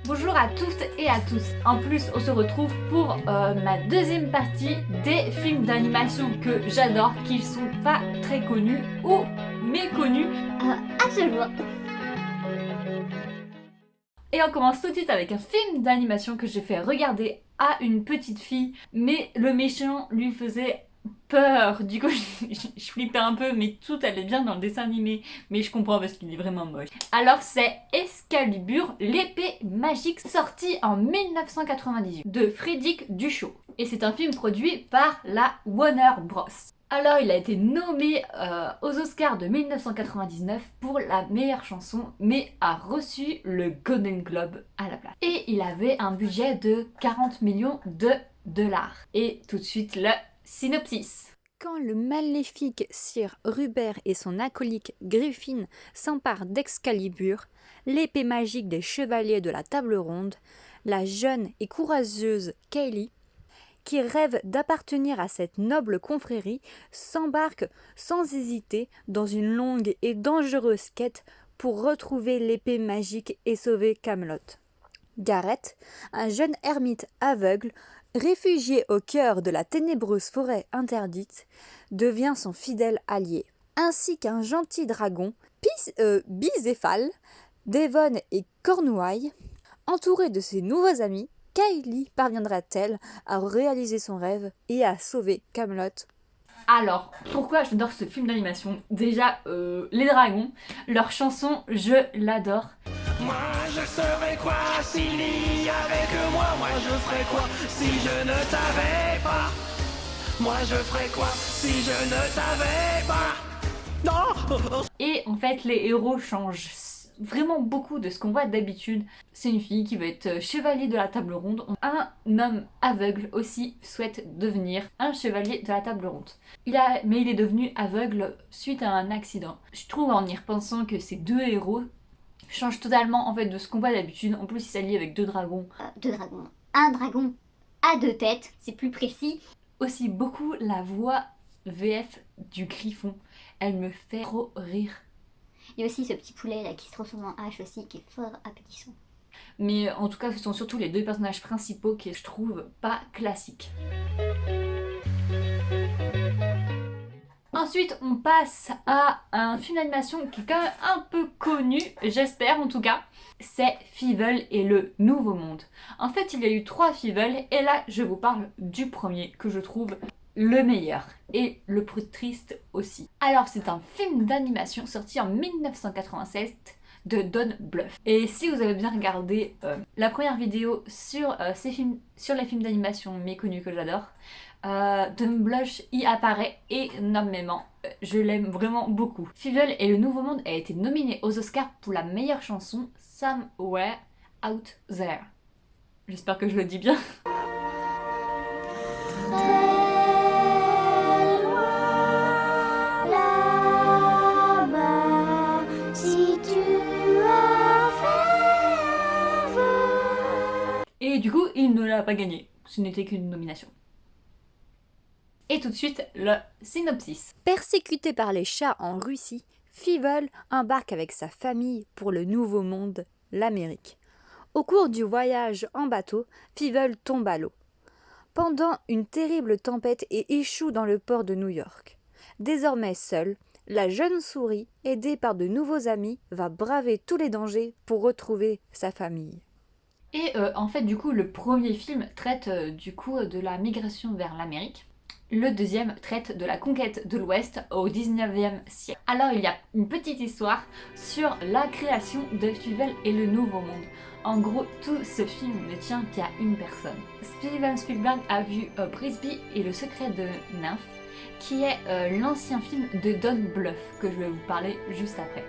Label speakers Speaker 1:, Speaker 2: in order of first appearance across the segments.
Speaker 1: Bonjour à toutes et à tous. En plus, on se retrouve pour ma deuxième partie des films d'animation que j'adore, qui sont pas très connus ou méconnus.
Speaker 2: Absolument.
Speaker 1: Et on commence tout de suite avec un film d'animation que j'ai fait regarder à une petite fille, mais le méchant lui faisait peur. Du coup, je flippais un peu, mais tout allait bien dans le dessin animé. Mais je comprends parce qu'il est vraiment moche. Alors, c'est Excalibur, l'épée magique, sorti en 1998 de Frédéric Duchot. Et c'est un film produit par la Warner Bros. Alors, il a été nommé aux Oscars de 1999 pour la meilleure chanson, mais a reçu le Golden Globe à la place. Et il avait un budget de 40 millions de dollars. Et tout de suite, le synopsis.
Speaker 3: Quand le maléfique Sir Rubert et son acolyte Griffin s'emparent d'Excalibur, l'épée magique des chevaliers de la table ronde, la jeune et courageuse Kaylee, qui rêve d'appartenir à cette noble confrérie, s'embarque sans hésiter dans une longue et dangereuse quête pour retrouver l'épée magique et sauver Camelot. Gareth, un jeune ermite aveugle, réfugié au cœur de la ténébreuse forêt interdite, devient son fidèle allié, ainsi qu'un gentil dragon, Bicéphale, Devon et Cornouailles. Entourée de ses nouveaux amis, Kaylee parviendra-t-elle à réaliser son rêve et à sauver Camelot?
Speaker 1: Alors, pourquoi j'adore ce film d'animation? Déjà, les dragons, leur chanson, je l'adore.
Speaker 4: Moi je serais quoi s'il y avait que moi je ferais quoi si je ne t'avais pas. Moi je ferais quoi si je ne t'avais pas. Non.
Speaker 1: Et en fait, les héros changent vraiment beaucoup de ce qu'on voit d'habitude. C'est une fille qui veut être chevalier de la table ronde. Un homme aveugle aussi souhaite devenir un chevalier de la table ronde. Mais il est devenu aveugle suite à un accident. Je trouve en y repensant que ces deux héros changent totalement en fait de ce qu'on voit d'habitude. En plus, il s'allie avec deux dragons.
Speaker 2: Deux dragons. Un dragon à deux têtes, c'est plus précis.
Speaker 1: Aussi beaucoup la voix VF du Griffon. Elle me fait trop rire.
Speaker 2: Il y a aussi ce petit poulet là qui se transforme en hache aussi, qui est fort appétissant.
Speaker 1: Mais en tout cas, ce sont surtout les deux personnages principaux qui je trouve pas classiques. Ensuite, on passe à un film d'animation qui est quand même un peu connu, j'espère en tout cas. C'est Fievel et le Nouveau Monde. En fait, il y a eu 3 Fievel et là, je vous parle du premier que je trouve le meilleur et le plus triste aussi. Alors, c'est un film d'animation sorti en 1987 de Don Bluth. Et si vous avez bien regardé la première vidéo sur les films d'animation méconnus que j'adore, Don Bluth y apparaît énormément. Je l'aime vraiment beaucoup. Fievel et le Nouveau Monde a été nominé aux Oscars pour la meilleure chanson Somewhere Out There. J'espère que je le dis bien. Et du coup, il ne l'a pas gagné. Ce n'était qu'une nomination. Et tout de suite, le synopsis.
Speaker 3: Persécuté par les chats en Russie, Fievel embarque avec sa famille pour le Nouveau Monde, l'Amérique. Au cours du voyage en bateau, Fievel tombe à l'eau. Pendant une terrible tempête et échoue dans le port de New York. Désormais seule, la jeune souris, aidée par de nouveaux amis, va braver tous les dangers pour retrouver sa famille.
Speaker 1: Et en fait, du coup, le premier film traite de la migration vers l'Amérique. Le deuxième traite de la conquête de l'Ouest au 19e siècle. Alors, il y a une petite histoire sur la création de Fievel et le Nouveau Monde. En gros, tout ce film ne tient qu'à une personne. Steven Spielberg a vu Brisby et le secret de Nymphe, qui est l'ancien film de Don Bluth, que je vais vous parler juste après.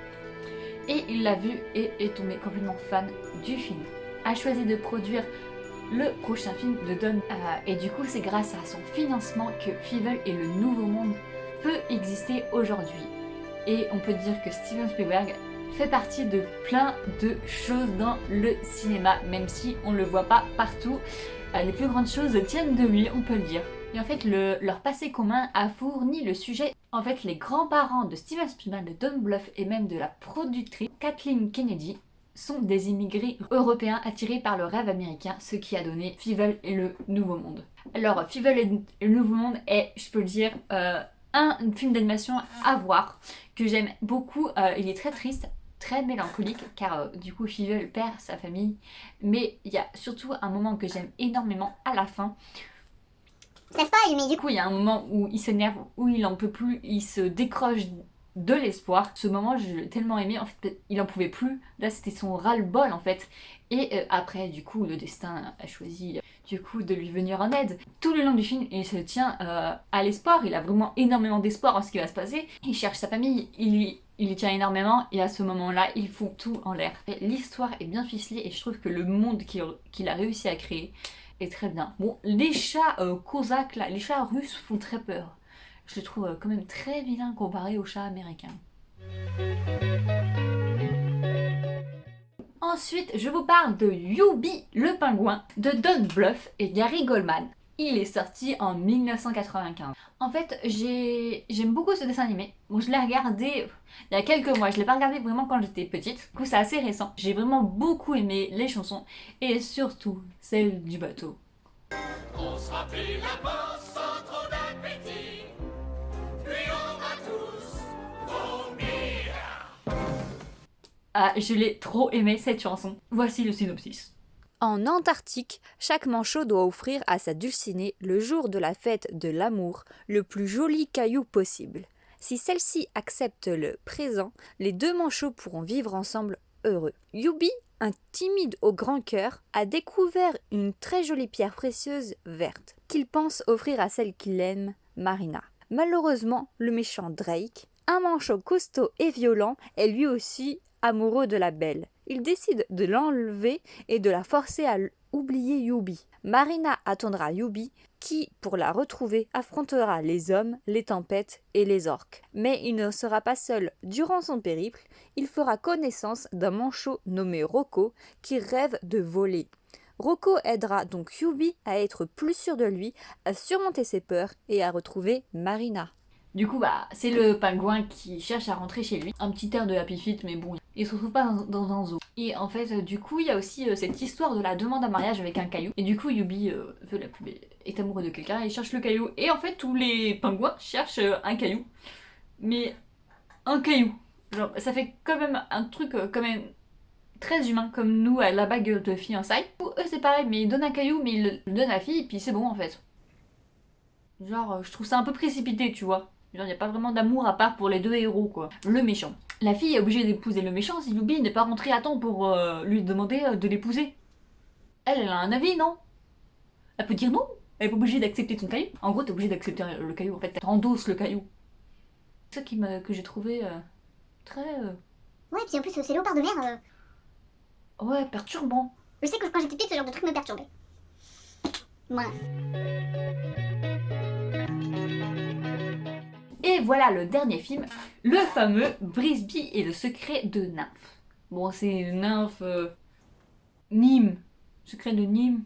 Speaker 1: Et il l'a vu et est tombé complètement fan du film. A choisi de produire le prochain film de Don. Et du coup, c'est grâce à son financement que Fievel et le Nouveau Monde peut exister aujourd'hui. Et on peut dire que Steven Spielberg fait partie de plein de choses dans le cinéma, même si on ne le voit pas partout. Les plus grandes choses tiennent de lui, on peut le dire. Et en fait, leur passé commun a fourni le sujet. En fait, les grands-parents de Steven Spielberg, de Don Bluth et même de la productrice Kathleen Kennedy sont des immigrés européens attirés par le rêve américain, ce qui a donné Fievel et le Nouveau Monde. Alors, Fievel et le Nouveau Monde est, je peux le dire, un film d'animation à voir, que j'aime beaucoup. Il est très triste, très mélancolique, car du coup Fievel perd sa famille, mais il y a surtout un moment que j'aime énormément à la fin.
Speaker 2: Ça spoil, mais
Speaker 1: Du coup, il y a un moment où il s'énerve, où il en peut plus, il se décroche de l'espoir. Ce moment, je l'ai tellement aimé, en fait, il en pouvait plus. Là, c'était son ras-le-bol, en fait. Et après, du coup, le destin a choisi, du coup, de lui venir en aide. Tout le long du film, il se tient à l'espoir. Il a vraiment énormément d'espoir en ce qui va se passer. Il cherche sa famille, il y tient énormément, et à ce moment-là, ils font tout en l'air. L'histoire est bien ficelée, et je trouve que le monde qu'il a réussi à créer est très bien. Bon, les chats cosaques, là, les chats russes font très peur. Je les trouve quand même très vilains comparés aux chats américains. Ensuite, je vous parle de Yubi le pingouin de Don Bluth et Gary Goldman. Il est sorti en 1995. En fait, j'aime beaucoup ce dessin animé. Bon, je l'ai regardé il y a quelques mois. Je l'ai pas regardé vraiment quand j'étais petite. Du coup, c'est assez récent. J'ai vraiment beaucoup aimé les chansons et surtout celle du bateau.
Speaker 4: On se remplit la panse sans trop d'appétit, puis on va tous vomir.
Speaker 1: Ah, je l'ai trop aimé cette chanson. Voici le synopsis.
Speaker 3: En Antarctique, chaque manchot doit offrir à sa dulcinée, le jour de la fête de l'amour, le plus joli caillou possible. Si celle-ci accepte le présent, les deux manchots pourront vivre ensemble heureux. Yubi, un timide au grand cœur, a découvert une très jolie pierre précieuse verte, qu'il pense offrir à celle qu'il aime, Marina. Malheureusement, le méchant Drake, un manchot costaud et violent, est lui aussi amoureux de la belle. Il décide de l'enlever et de la forcer à oublier Yubi. Marina attendra Yubi qui, pour la retrouver, affrontera les hommes, les tempêtes et les orques. Mais il ne sera pas seul. Durant son périple, il fera connaissance d'un manchot nommé Rocco qui rêve de voler. Rocco aidera donc Yubi à être plus sûr de lui, à surmonter ses peurs et à retrouver Marina.
Speaker 1: Du coup, c'est le pingouin qui cherche à rentrer chez lui. Un petit air de Happy Feet, mais bon, il se retrouve pas dans un zoo. Et en fait, du coup, il y a aussi cette histoire de la demande en mariage avec un caillou. Et du coup, Yubi est amoureux de quelqu'un, il cherche le caillou. Et en fait, tous les pingouins cherchent un caillou. Mais un caillou. Genre, ça fait quand même un truc quand même très humain, comme nous à la bague de fiançailles. Pour eux, c'est pareil, mais ils donnent un caillou, mais ils le donnent à la fille, et puis c'est bon en fait. Genre, je trouve ça un peu précipité, tu vois. Genre, il n'y a pas vraiment d'amour à part pour les deux héros, quoi. Le méchant. La fille est obligée d'épouser le méchant si Yubi n'est pas rentré à temps pour lui demander de l'épouser. Elle a un avis, non? Elle peut dire non. Elle est pas obligée d'accepter ton caillou. En gros, t'es obligée d'accepter le caillou, en fait. T'endosses le caillou. C'est ça que j'ai trouvé très...
Speaker 2: Ouais, puis en plus, ces léopards de mer,
Speaker 1: Ouais, perturbant.
Speaker 2: je sais que quand j'étais petite, ce genre de truc me perturbait. Voilà.
Speaker 1: Et voilà le dernier film, le fameux Brisby et le secret de Nymphe. Bon, c'est une nymphe... Nîmes. Secret de Nîmes.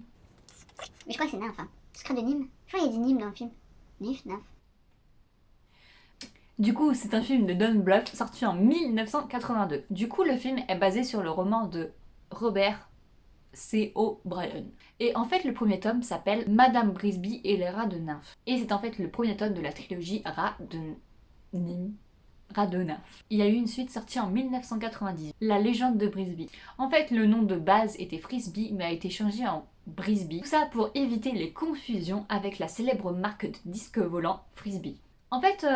Speaker 2: Mais je crois que c'est nymphe, hein. Secret de Nîmes. Je crois qu'il y a dit Nîmes dans le film. Nymphe.
Speaker 1: Du coup, c'est un film de Don Bluth sorti en 1982. Du coup, le film est basé sur le roman de Robert C. O'Brien. Et en fait, le premier tome s'appelle Madame Brisby et les rats de Nymphe. Et c'est en fait le premier tome de la trilogie Rats de Nymphe. Il y a eu une suite sortie en 1990, La légende de Brisby. En fait, le nom de base était Frisbee, mais a été changé en Brisby. Tout ça pour éviter les confusions avec la célèbre marque de disques volants Frisbee. En fait,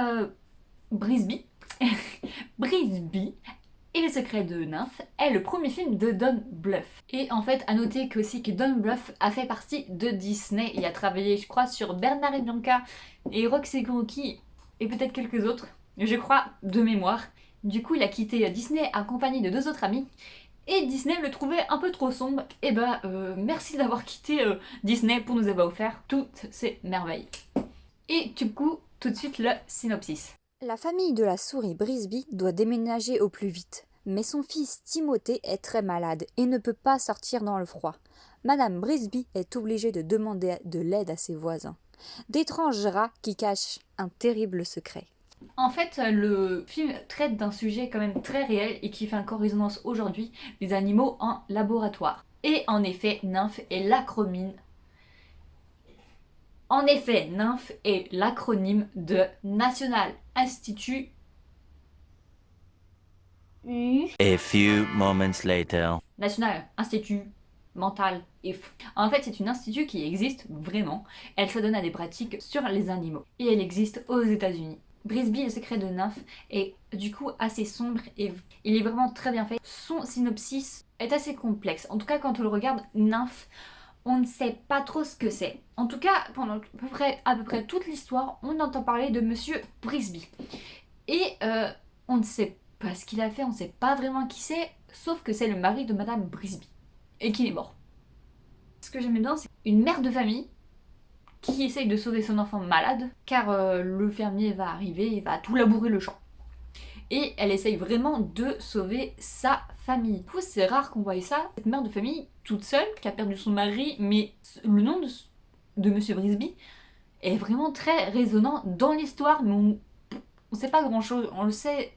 Speaker 1: Brisby et les secrets de Nymphe est le premier film de Don Bluth. Et en fait, à noter que Don Bluth a fait partie de Disney et a travaillé, je crois, sur Bernard et Bianca et Roxy et Cookie et peut-être quelques autres, je crois, de mémoire. Du coup, il a quitté Disney accompagné de deux autres amis et Disney le trouvait un peu trop sombre. Et merci d'avoir quitté Disney pour nous avoir offert toutes ces merveilles. Et du coup, tout de suite le synopsis.
Speaker 3: La famille de la souris Brisby doit déménager au plus vite, mais son fils Timothée est très malade et ne peut pas sortir dans le froid. Madame Brisby est obligée de demander de l'aide à ses voisins, d'étranges rats qui cachent un terrible secret.
Speaker 1: En fait, le film traite d'un sujet quand même très réel et qui fait encore résonance aujourd'hui, les animaux en laboratoire. Et en effet, NYMPH est l'acronyme. En effet, NYMPH est l'acronyme de National Institute.
Speaker 5: A few moments later.
Speaker 1: National Institut Mental et En fait, c'est une institut qui existe vraiment. Elle se donne à des pratiques sur les animaux. Et elle existe aux États-Unis. Brisby, le secret de NYMPH, est du coup assez sombre et il est vraiment très bien fait. Son synopsis est assez complexe. En tout cas, quand on le regarde, NYMPH, on ne sait pas trop ce que c'est. En tout cas, pendant à peu près toute l'histoire, on entend parler de Monsieur Brisby. Et on ne sait pas ce qu'il a fait, on ne sait pas vraiment qui c'est, sauf que c'est le mari de Madame Brisby. Et qu'il est mort. Ce que j'aime bien, c'est une mère de famille qui essaye de sauver son enfant malade, car le fermier va arriver et va tout labourer le champ. Et elle essaye vraiment de sauver sa famille. Du coup, c'est rare qu'on voie ça. Cette mère de famille, toute seule, qui a perdu son mari, mais le nom de Monsieur Brisby est vraiment très résonnant dans l'histoire, mais on sait pas grand-chose. On le sait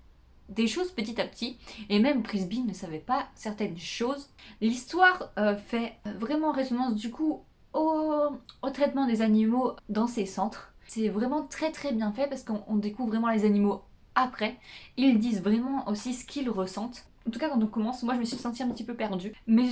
Speaker 1: des choses petit à petit, et même Brisby ne savait pas certaines choses. L'histoire fait vraiment résonance du coup au traitement des animaux dans ces centres. C'est vraiment très très bien fait parce qu'on découvre vraiment les animaux après. Ils disent vraiment aussi ce qu'ils ressentent. En tout cas, quand on commence, moi je me suis sentie un petit peu perdue, mais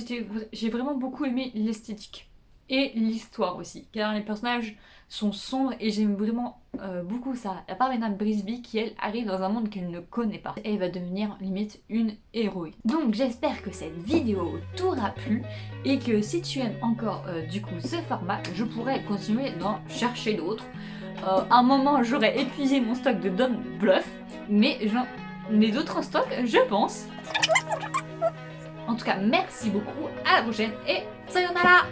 Speaker 1: j'ai vraiment beaucoup aimé l'esthétique et l'histoire aussi, car les personnages sont sombres et j'aime vraiment beaucoup ça. À part Madame Brisby qui elle arrive dans un monde qu'elle ne connaît pas et va devenir limite une héroïne. Donc j'espère que cette vidéo t'aura plu et que si tu aimes encore du coup ce format, je pourrais continuer d'en chercher d'autres. À un moment j'aurais épuisé mon stock de Don Bluff, mais j'en ai d'autres en stock je pense. En tout cas merci beaucoup, à la prochaine et sayonara!